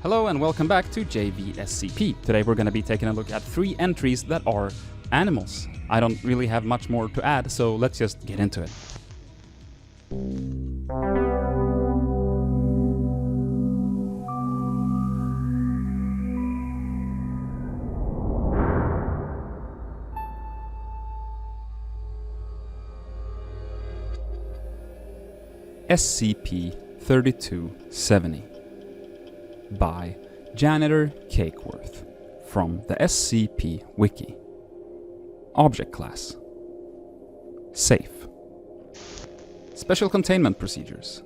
Hello and welcome back to JVSCP. Today we're going to be taking a look at 3 entries that are animals. I don't really have much more to add, so let's just get into it. SCP-3270 by JanitorCakeworth from the SCP Wiki. Object Class Safe. Special Containment Procedures.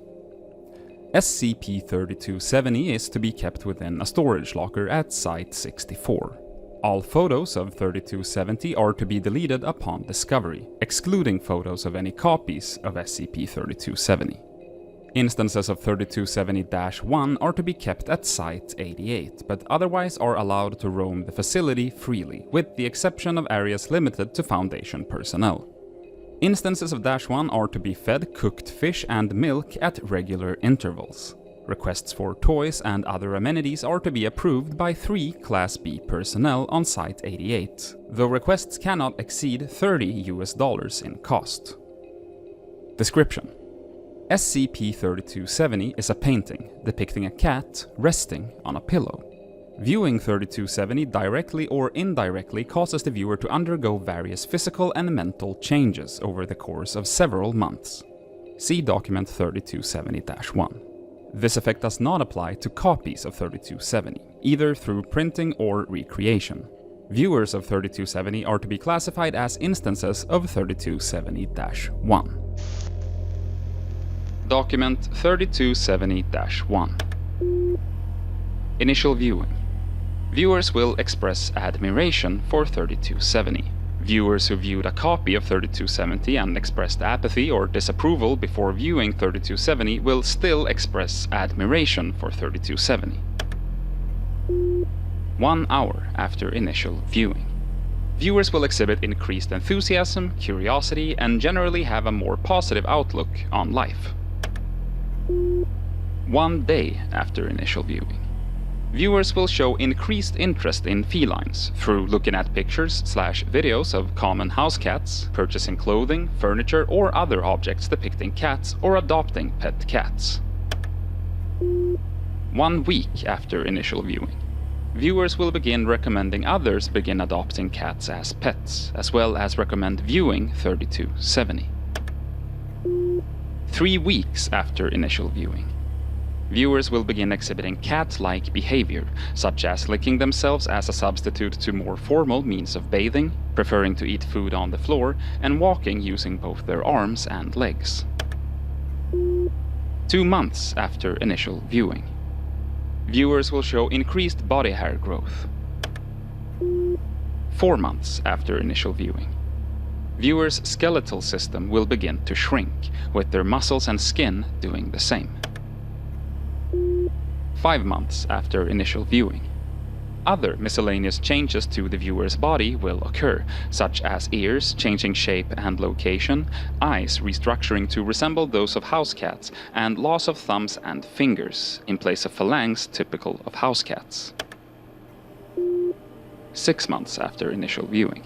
SCP-3270 is to be kept within a storage locker at Site-64. All photos of 3270 are to be deleted upon discovery, excluding photos of any copies of SCP-3270. Instances of 3270-1 are to be kept at Site-88, but otherwise are allowed to roam the facility freely, with the exception of areas limited to Foundation personnel. Instances of -1 are to be fed cooked fish and milk at regular intervals. Requests for toys and other amenities are to be approved by 3 Class B personnel on Site-88, though requests cannot exceed $30 in cost. Description: SCP-3270 is a painting depicting a cat resting on a pillow. Viewing 3270 directly or indirectly causes the viewer to undergo various physical and mental changes over the course of several months. See document 3270-1. This effect does not apply to copies of 3270, either through printing or recreation. Viewers of 3270 are to be classified as instances of 3270-1. Document 3270-1. Initial viewing. Viewers will express admiration for 3270. Viewers who viewed a copy of 3270 and expressed apathy or disapproval before viewing 3270 will still express admiration for 3270. 1 hour after initial viewing. Viewers will exhibit increased enthusiasm, curiosity, and generally have a more positive outlook on life. 1 day after initial viewing. Viewers will show increased interest in felines through looking at pictures/videos of common house cats, purchasing clothing, furniture, or other objects depicting cats, or adopting pet cats. 1 week after initial viewing. Viewers will begin recommending others begin adopting cats as pets, as well as recommend viewing 3270. 3 weeks after initial viewing. Viewers will begin exhibiting cat-like behavior, such as licking themselves as a substitute to more formal means of bathing, preferring to eat food on the floor, and walking using both their arms and legs. 2 months after initial viewing. Viewers will show increased body hair growth. 4 months after initial viewing. Viewers' skeletal system will begin to shrink, with their muscles and skin doing the same. 5 months after initial viewing. Other miscellaneous changes to the viewer's body will occur, such as ears changing shape and location, eyes restructuring to resemble those of house cats, and loss of thumbs and fingers, in place of phalanges typical of house cats. 6 months after initial viewing.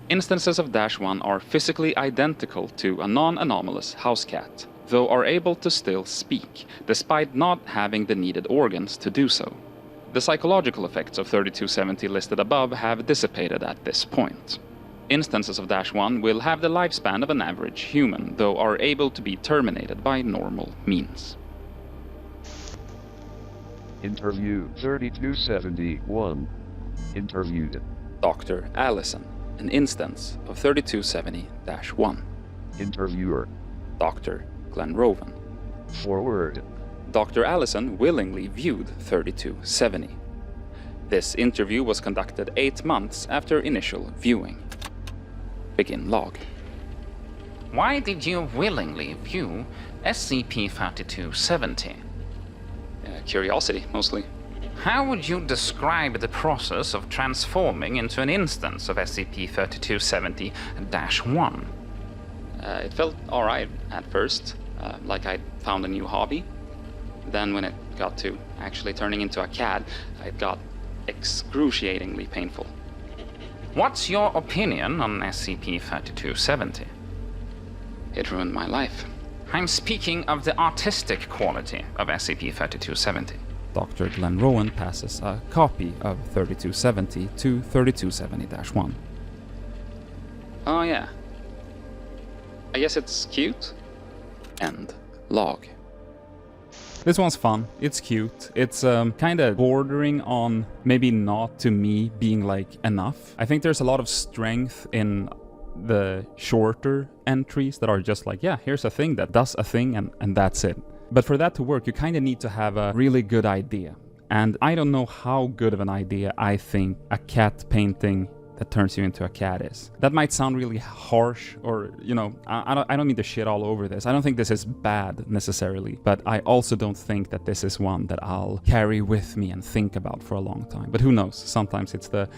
Instances of -1 are physically identical to a non-anomalous house cat, though are able to still speak, despite not having the needed organs to do so. The psychological effects of 3270 listed above have dissipated at this point. Instances of -1 will have the lifespan of an average human, though are able to be terminated by normal means. Interview 3271. Interviewed Dr. Allison, an instance of 3270-1. Interviewer Dr. Glenroven. Forward. Dr. Allison willingly viewed 3270. This interview was conducted 8 months after initial viewing. Begin log. Why did you willingly view SCP-3270? Curiosity, mostly. How would you describe the process of transforming into an instance of SCP-3270-1? It felt alright at first, like I'd found a new hobby. Then when it got to actually turning into a cat, it got excruciatingly painful. What's your opinion on SCP-3270? It ruined my life. I'm speaking of the artistic quality of SCP-3270. Dr. Glenn Rowan passes a copy of 3270 to 3270-1. Oh yeah. I guess it's cute. End log. This one's fun, it's cute, it's kind of bordering on maybe not to me being like enough. I think there's a lot of strength in the shorter entries that are just like, yeah, here's a thing that does a thing and that's it. But for that to work, you kind of need to have a really good idea. And I don't know how good of an idea I think a cat painting that turns you into a cat is. That might sound really harsh, or, you know, I don't mean to shit all over this. I don't think this is bad necessarily, but I also don't think that this is one that I'll carry with me and think about for a long time. But who knows? Sometimes it's the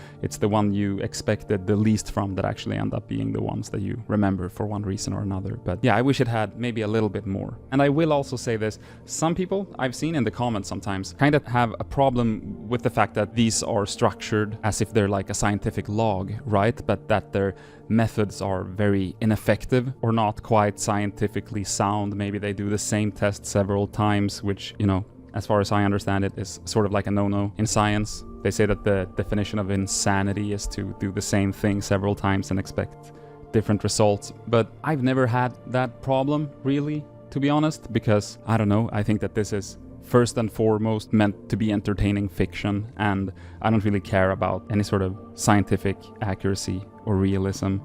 one you expected the least from that actually end up being the ones that you remember for one reason or another. But yeah, I wish it had maybe a little bit more. And I will also say this, some people I've seen in the comments sometimes kind of have a problem with the fact that these are structured as if they're like a scientific log, right? But that their methods are very ineffective or not quite scientifically sound. Maybe they do the same test several times, which, you know, as far as I understand it, is sort of like a no-no in science. They say that the definition of insanity is to do the same thing several times and expect different results. But I've never had that problem, really, to be honest, because, I don't know, I think that this is first and foremost meant to be entertaining fiction, and I don't really care about any sort of scientific accuracy or realism,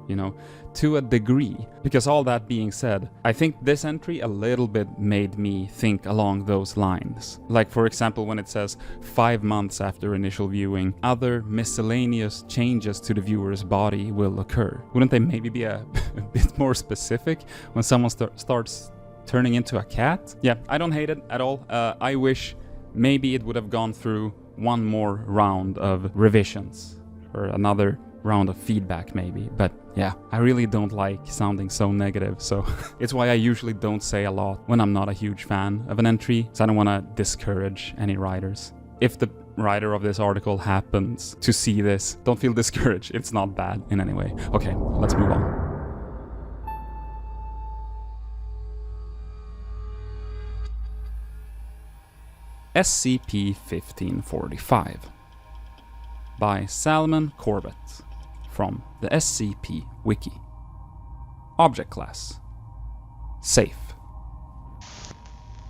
you know, to a degree. Because all that being said, I think this entry a little bit made me think along those lines. Like, for example, when it says 5 months after initial viewing, other miscellaneous changes to the viewer's body will occur. Wouldn't they maybe be a bit more specific when someone starts turning into a cat? Yeah, I don't hate it at all. I wish maybe it would have gone through one more round of revisions or another round of feedback maybe. But yeah, I really don't like sounding so negative, so it's why I usually don't say a lot when I'm not a huge fan of an entry, so I don't want to discourage any writers. If the writer of this article happens to see this, don't feel discouraged. It's not bad in any way. Okay, let's move on. SCP-1545 by Salman Corbette from the SCP Wiki. Object Class Safe.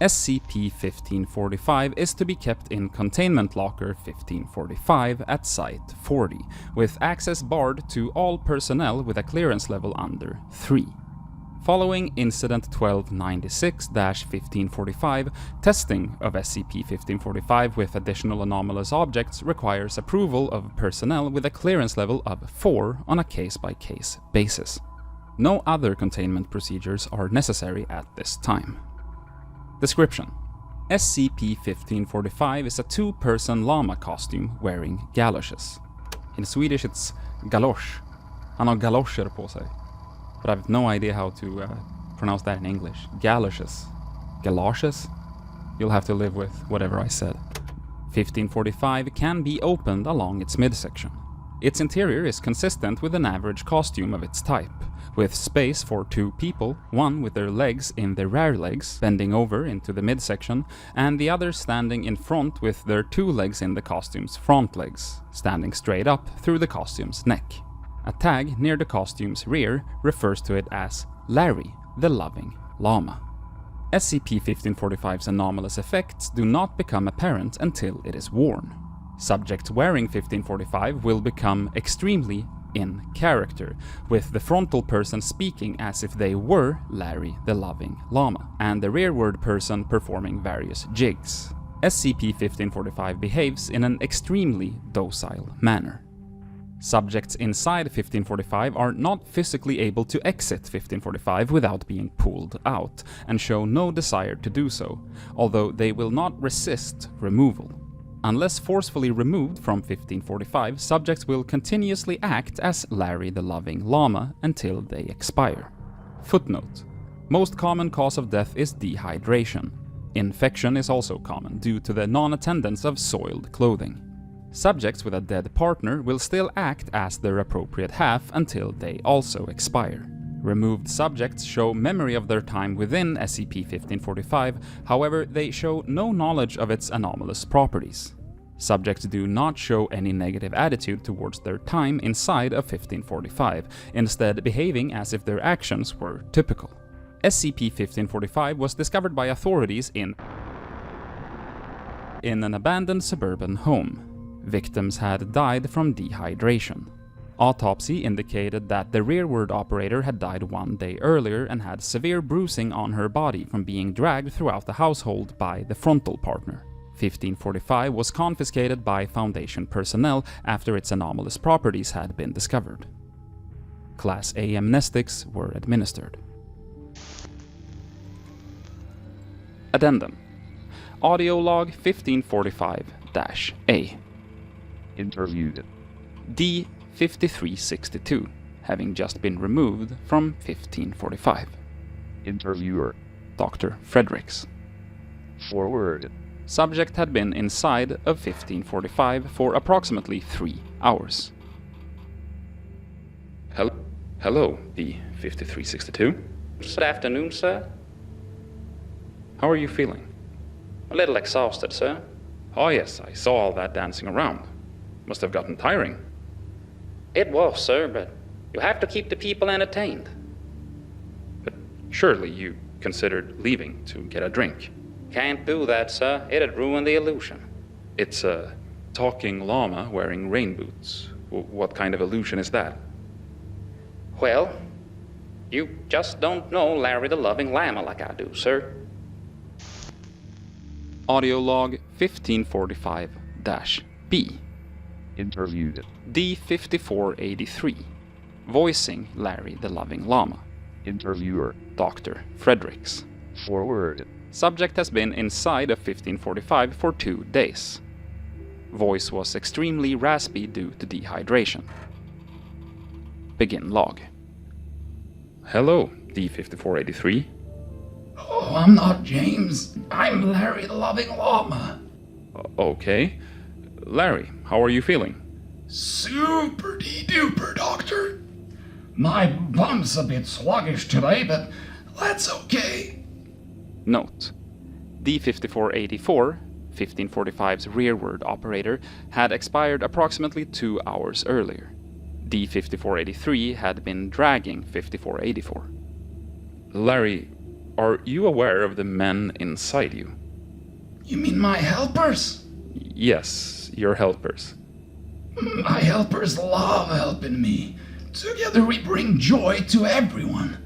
SCP-1545 is to be kept in Containment Locker 1545 at Site 40, with access barred to all personnel with a clearance level under 3. Following Incident 1296-1545, testing of SCP-1545 with additional anomalous objects requires approval of personnel with a clearance level of 4 on a case-by-case basis. No other containment procedures are necessary at this time. Description: SCP-1545 is a 2-person llama costume wearing galoshes. In Swedish it's galosh. Han har galoscher på sig. But I have no idea how to pronounce that in English. Galoshes. Galoshes? You'll have to live with whatever I said. 1545 can be opened along its midsection. Its interior is consistent with an average costume of its type, with space for 2 people, one with their legs in their rear legs, bending over into the midsection, and the other standing in front with their 2 legs in the costume's front legs, standing straight up through the costume's neck. A tag near the costume's rear refers to it as Larry, the Loving Llama. SCP-1545's anomalous effects do not become apparent until it is worn. Subjects wearing 1545 will become extremely in character, with the frontal person speaking as if they were Larry, the Loving Llama, and the rearward person performing various jigs. SCP-1545 behaves in an extremely docile manner. Subjects inside 1545 are not physically able to exit 1545 without being pulled out, and show no desire to do so, although they will not resist removal. Unless forcefully removed from 1545, subjects will continuously act as Larry the Loving Llama until they expire. Footnote: most common cause of death is dehydration. Infection is also common due to the non-attendance of soiled clothing. Subjects with a dead partner will still act as their appropriate half until they also expire. Removed subjects show memory of their time within SCP-1545, however, they show no knowledge of its anomalous properties. Subjects do not show any negative attitude towards their time inside of 1545, instead behaving as if their actions were typical. SCP-1545 was discovered by authorities in an abandoned suburban home. Victims had died from dehydration. Autopsy indicated that the rearward operator had died 1 day earlier and had severe bruising on her body from being dragged throughout the household by the frontal partner. 1545 was confiscated by Foundation personnel after its anomalous properties had been discovered. Class A amnestics were administered. Addendum. Audio log 1545-A. Interviewed. D-5362, having just been removed from 1545. Interviewer. Dr. Fredericks. Forward. Subject had been inside of 1545 for approximately 3 hours. Hello, D-5362. Good afternoon, sir. How are you feeling? A little exhausted, sir. Oh yes, I saw all that dancing around. Must have gotten tiring. It was, sir, but you have to keep the people entertained. But surely you considered leaving to get a drink. Can't do that, sir. It'd ruin the illusion. It's a talking llama wearing rain boots. What kind of illusion is that? Well, you just don't know Larry the Loving Llama like I do, sir. Audio log 1545-B. Interviewed. D-5483. Voicing Larry the Loving Llama. Interviewer. Dr. Fredericks. Forward. Subject has been inside of 1545 for 2 days. Voice was extremely raspy due to dehydration. Begin log. Hello, D-5483. Oh, I'm not James. I'm Larry the Loving Llama. Okay. Larry, how are you feeling? Super-de-duper, Doctor. My bum's a bit sluggish today, but that's okay. Note: D-5484, 1545's rearward operator, had expired approximately 2 hours earlier. D-5483 had been dragging 5484. Larry, are you aware of the men inside you? You mean my helpers? Yes, your helpers. My helpers love helping me. Together we bring joy to everyone.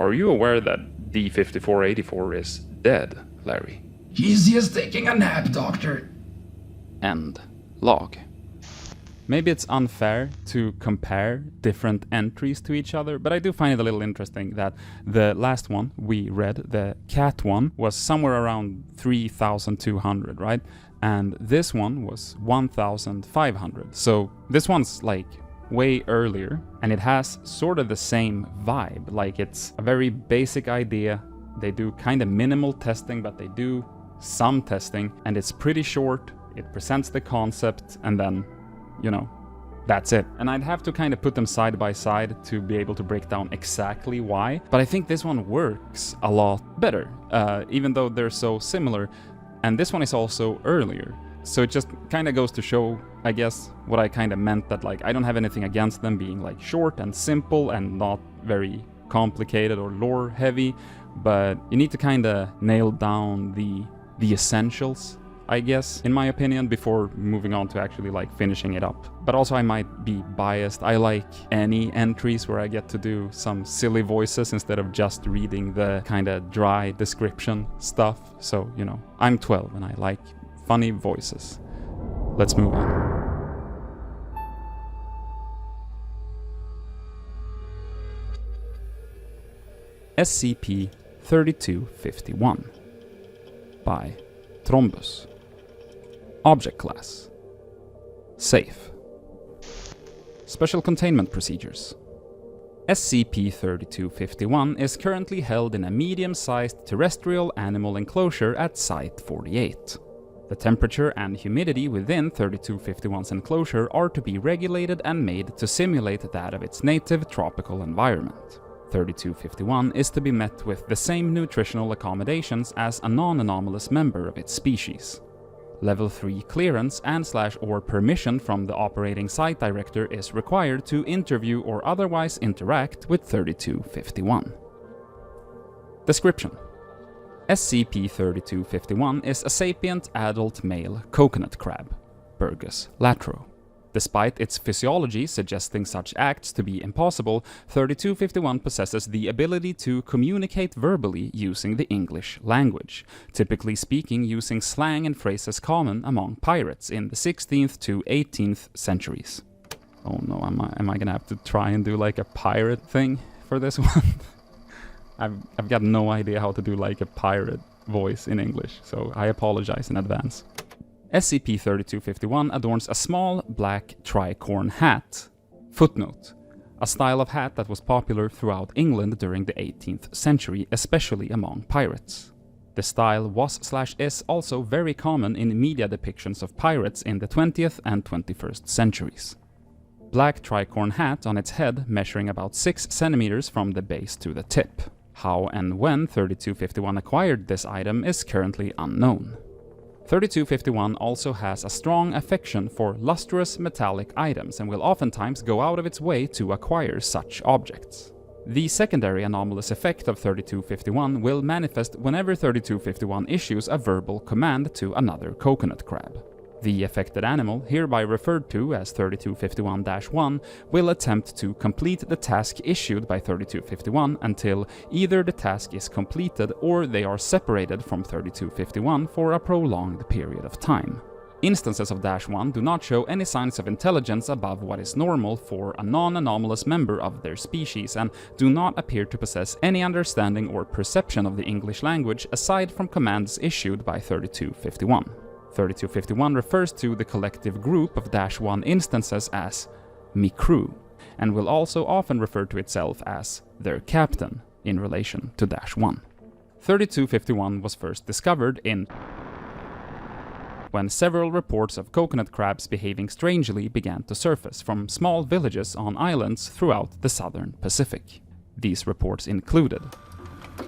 Are you aware that D-5484 is dead, Larry? He's just taking a nap, Doctor. End log. Maybe it's unfair to compare different entries to each other, but I do find it a little interesting that the last one we read, the cat one, was somewhere around 3,200, right? And this one was 1,500. So this one's like way earlier, and it has sort of the same vibe. Like, it's a very basic idea. They do kind of minimal testing, but they do some testing, and it's pretty short. It presents the concept, and then, you know, that's it. And I'd have to kind of put them side by side to be able to break down exactly why, but I think this one works a lot better, even though they're so similar. And this one is also earlier. So it just kind of goes to show, I guess, what I kind of meant, that like I don't have anything against them being like short and simple and not very complicated or lore heavy, but you need to kind of nail down the essentials, I guess, in my opinion, before moving on to actually like finishing it up. But also I might be biased. I like any entries where I get to do some silly voices instead of just reading the kind of dry description stuff. So, you know, I'm 12 and I like funny voices. Let's move on. SCP-3251 by Trombus. Object class: Safe. Special containment procedures: SCP-3251 is currently held in a medium-sized terrestrial animal enclosure at Site-48. The temperature and humidity within 3251's enclosure are to be regulated and made to simulate that of its native tropical environment. 3251 is to be met with the same nutritional accommodations as a non-anomalous member of its species. Level 3 clearance and/or permission from the operating site director is required to interview or otherwise interact with 3251. Description: SCP-3251 is a sapient adult male coconut crab, Burgus latro. Despite its physiology suggesting such acts to be impossible, 3251 possesses the ability to communicate verbally using the English language, typically speaking using slang and phrases common among pirates in the 16th to 18th centuries. Oh no, am I gonna have to try and do like a pirate thing for this one? I've got no idea how to do like a pirate voice in English, so I apologize in advance. SCP-3251 adorns a small black tricorn hat. Footnote: a style of hat that was popular throughout England during the 18th century, especially among pirates. The style was/is also very common in media depictions of pirates in the 20th and 21st centuries. Black tricorn hat on its head measuring about 6 centimeters from the base to the tip. How and when 3251 acquired this item is currently unknown. 3251 also has a strong affection for lustrous metallic items and will oftentimes go out of its way to acquire such objects. The secondary anomalous effect of 3251 will manifest whenever 3251 issues a verbal command to another coconut crab. The affected animal, hereby referred to as 3251-1, will attempt to complete the task issued by 3251 until either the task is completed or they are separated from 3251 for a prolonged period of time. Instances of -1 do not show any signs of intelligence above what is normal for a non-anomalous member of their species and do not appear to possess any understanding or perception of the English language aside from commands issued by 3251. 3251 refers to the collective group of -1 instances as "me crew" and will also often refer to itself as their captain in relation to -1. 3251 was first discovered in when several reports of coconut crabs behaving strangely began to surface from small villages on islands throughout the southern Pacific. These reports included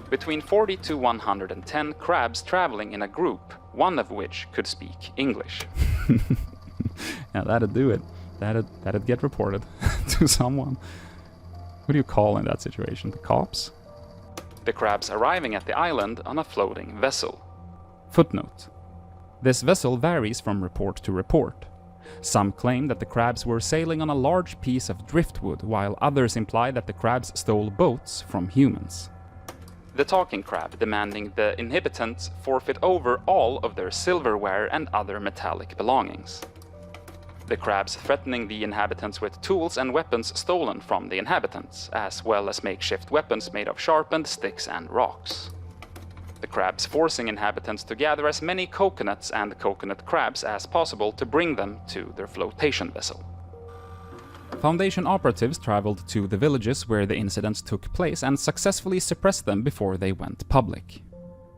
between 40 to 110 crabs traveling in a group, one of which could speak English. Yeah, that'd do it. That'd get reported to someone. What do you call in that situation? The cops? The crabs arriving at the island on a floating vessel. Footnote: this vessel varies from report to report. Some claim that the crabs were sailing on a large piece of driftwood, while others imply that the crabs stole boats from humans. The talking crab demanding the inhabitants forfeit over all of their silverware and other metallic belongings. The crabs threatening the inhabitants with tools and weapons stolen from the inhabitants, as well as makeshift weapons made of sharpened sticks and rocks. The crabs forcing inhabitants to gather as many coconuts and coconut crabs as possible to bring them to their flotation vessel. Foundation operatives traveled to the villages where the incidents took place and successfully suppressed them before they went public.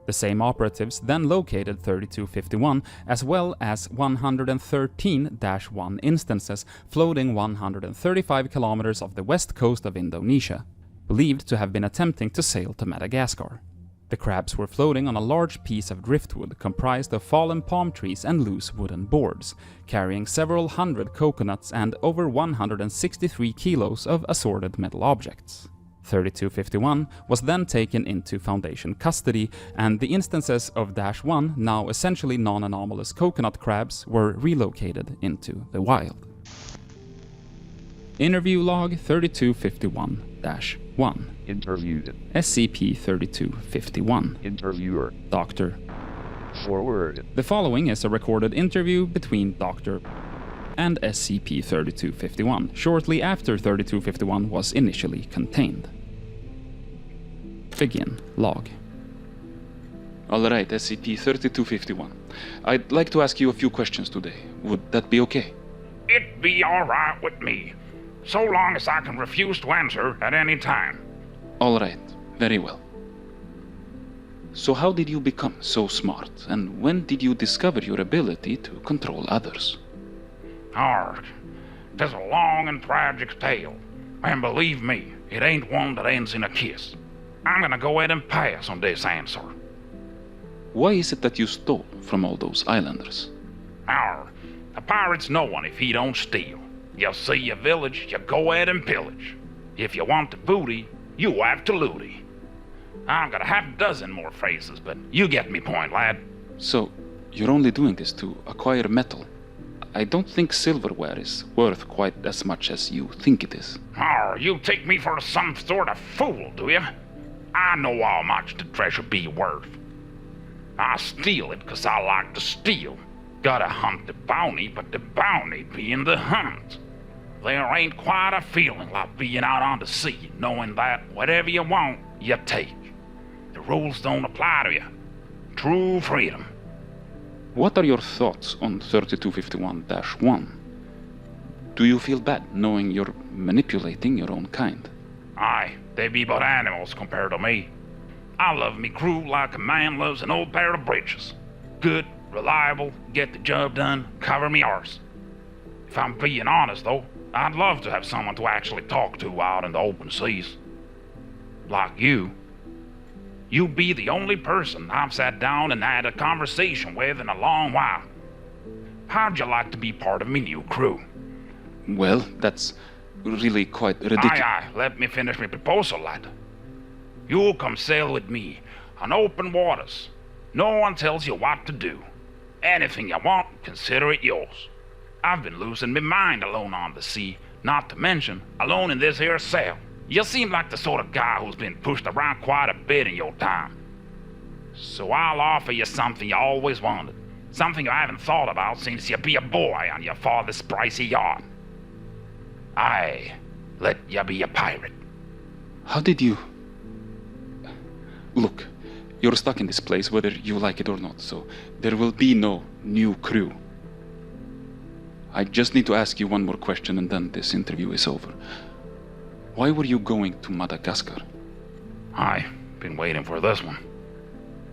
The same operatives then located 3251 as well as 113-1 instances floating 135 kilometers off the west coast of Indonesia, believed to have been attempting to sail to Madagascar. The crabs were floating on a large piece of driftwood comprised of fallen palm trees and loose wooden boards, carrying several hundred coconuts and over 163 kilos of assorted metal objects. 3251 was then taken into Foundation custody, and the instances of -1, now essentially non-anomalous coconut crabs, were relocated into the wild. Interview log 3251-1. Interviewed. SCP-3251. Interviewer. Dr. Forward. The following is a recorded interview between Dr. and SCP-3251, shortly after 3251 was initially contained. Begin log. Alright, SCP-3251. I'd like to ask you a few questions today. Would that be okay? It'd be alright with me. so long as I can refuse to answer at any time. All right, very well. So how did you become so smart, and when did you discover your ability to control others? Arg, 'tis a long and tragic tale, and believe me, it ain't one that ends in a kiss. I'm gonna go ahead and pass on this answer. Why is it that you stole from all those islanders? A pirate's no one if he don't steal. You see a village, you go ahead and pillage. If you want the booty, you have to looty. I've got a half dozen more phrases, but you get me point, lad. So, you're only doing this to acquire metal. I don't think silverware is worth quite as much as you think it is. You take me for some sort of fool, do you? I know how much the treasure be worth. I steal it 'cause I like to steal. Gotta hunt the bounty, but the bounty be in the hunt. There ain't quite a feeling like being out on the sea, knowing that whatever you want, you take. The rules don't apply to you. True freedom. What are your thoughts on 3251-1? Do you feel bad knowing you're manipulating your own kind? Aye, they be but animals compared to me. I love me crew like a man loves an old pair of breeches. Good, reliable, get the job done, cover me arse. If I'm being honest though, I'd love to have someone to actually talk to out in the open seas. Like you. You be the only person I've sat down and had a conversation with in a long while. How'd you like to be part of me new crew? Well, that's really quite ridiculous. Aye, let me finish my proposal, lad. You'll come sail with me on open waters. No one tells you what to do. Anything you want, consider it yours. I've been losing my mind alone on the sea, not to mention alone in this here cell. You seem like the sort of guy who's been pushed around quite a bit in your time. So I'll offer you something you always wanted. Something you haven't thought about since you be a boy on your father's pricey yacht. I let you be a pirate. How did you... Look, you're stuck in this place whether you like it or not, so there will be no new crew. I just need to ask you one more question and then this interview is over. Why were you going to Madagascar? I been waiting for this one.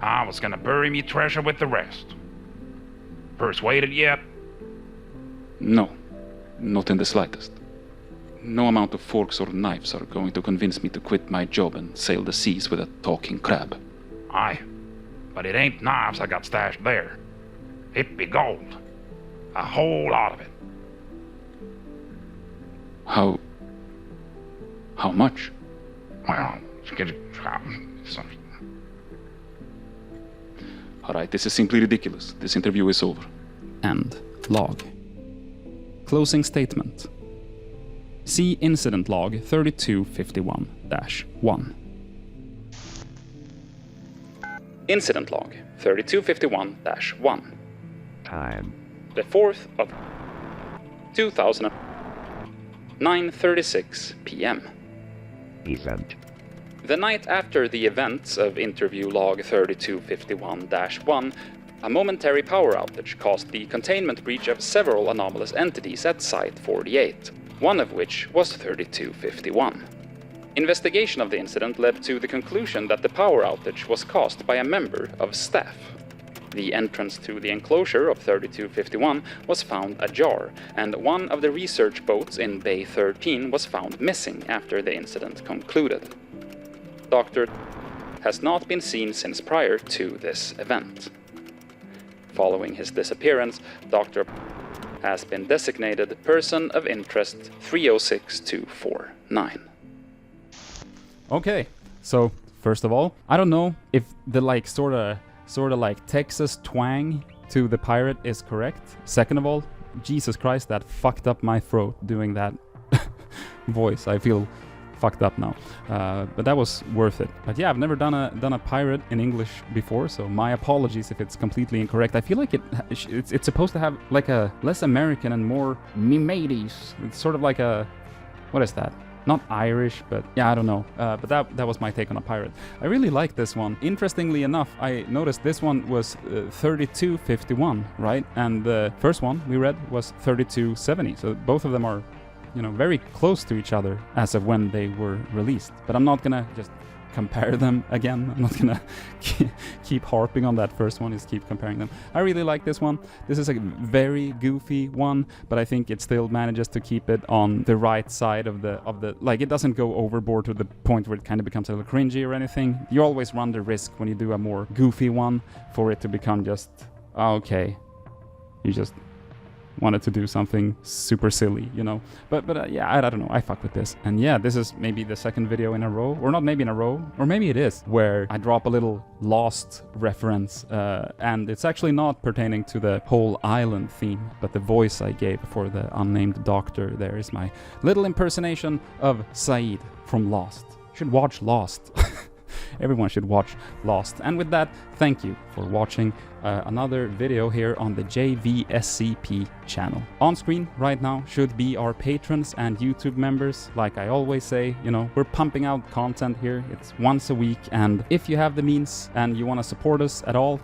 I was gonna bury me treasure with the rest. Persuaded yet? No, not in the slightest. No amount of forks or knives are going to convince me to quit my job and sail the seas with a talking crab. Aye, but it ain't knives I got stashed there. It be gold. A whole lot of it. How much? Well, Alright, this is simply ridiculous. This interview is over. End log. Closing statement. See Incident Log 3251-1. Incident Log 3251-1. Time. The 4th of 2000, 9:36 p.m. Event. The night after the events of Interview Log 3251-1, a momentary power outage caused the containment breach of several anomalous entities at Site 48, one of which was 3251. Investigation of the incident led to the conclusion that the power outage was caused by a member of staff. The entrance to the enclosure of 3251 was found ajar, and one of the research boats in Bay 13 was found missing after the incident concluded. Dr. has not been seen since prior to this event. Following his disappearance, Dr. has been designated Person of Interest 306249. Okay, so first of all, I don't know if the sort of like Texas twang to the pirate is correct. Second of all, Jesus Christ, that fucked up my throat doing that voice. I feel fucked up now, but that was worth it. But yeah, I've never done a pirate in English before, so my apologies if it's completely incorrect. I feel like it's supposed to have like a less American and more me mateys. It's sort of like a, what is that? Not Irish, but yeah, I don't know. But that was my take on a pirate. I really like this one. Interestingly enough, I noticed this one was 3251, right? And the first one we read was 3270. So both of them are you know, very close to each other as of when they were released. But I'm not gonna just compare them again. I'm not gonna keep harping on that first one, just keep comparing them. I really like this one. This is a very goofy one, but I think it still manages to keep it on the right side of the like, it doesn't go overboard to the point where it kind of becomes a little cringy or anything. You always run the risk when you do a more goofy one for it to become just, oh, okay, you just wanted to do something super silly, you know. But yeah, I don't know, I fuck with this. And yeah, this is maybe the second video in a row, or not maybe in a row, or maybe it is, where I drop a little Lost reference, and it's actually not pertaining to the whole island theme, but the voice I gave for the unnamed doctor there is my little impersonation of Said from Lost. You should watch Lost. Everyone should watch Lost. And with that, thank you for watching another video here on the JVSCP channel. On screen right now should be our patrons and YouTube members. Like I always say, you know, we're pumping out content here. It's once a week, and if you have the means and you want to support us at all,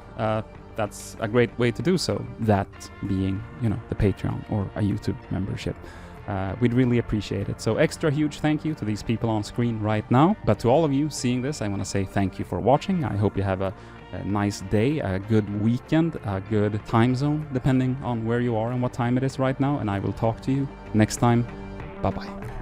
that's a great way to do so. That being, you know, the Patreon or a YouTube membership. We'd really appreciate it. So extra huge thank you to these people on screen right now. But to all of you seeing this, I want to say thank you for watching. I hope you have a nice day, a good weekend, a good time zone, depending on where you are and what time it is right now. And I will talk to you next time. Bye-bye.